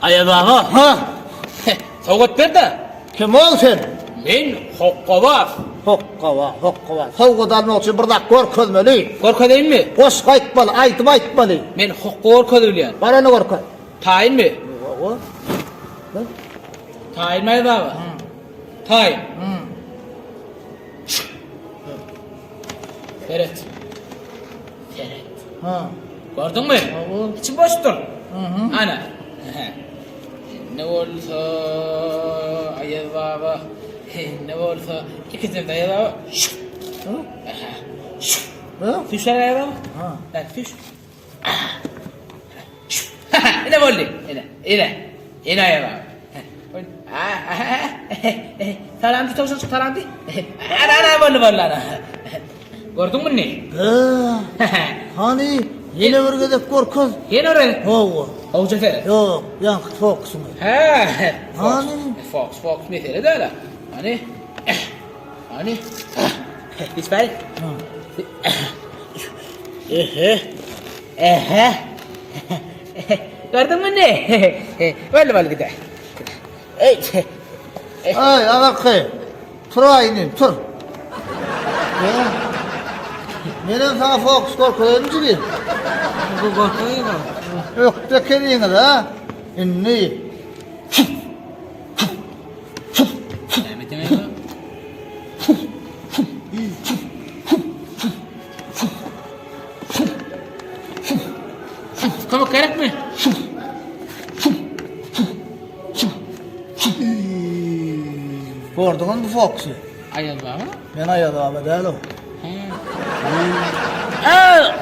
Aya baba. Ha, Soğuk ver de. kim ol sen? Men hoqqaba. Hokkava. Sovgadan olsun bir dakika korkmeli. Korka değil mi? Hoş aytmalı, aytıp aytmalı. Men hoqqa korkadı bilen. Bana ne korkar? Tayin mi? O. Tayin mi aya baba? Tayin. Feret. Feret. Ha. Gördün mü? İçim boş dur. Ana. Ne olsa aya baba. Ne olsa ikisi de aya baba. Ha? Fişler aya baba. Ha. Bak fiş. Ne oldu? Yine aya baba. Tarandı tavşan tarandı. Ana böyle. Gördün mü ne? Hani yine bir gidip korkuz. Yine oraya. Oo. Hoca fere. Yok, yankı fokusun. Ha. Hani? Fox ne fere de öyle. Hani. İsmail. Gördün mü ne? Böyle gider. Ay, anakı. Tur ayının, tur. Benim sana fokus korkuyorum gibi. Bu korkuyor mu? Yok, tekeriyin ha. İnni. Mehmet'e mi? Kabuk gerek mi? Gördün mü bu fokusu? Ayaz baba. Ben ayağı abi değil o. Ha.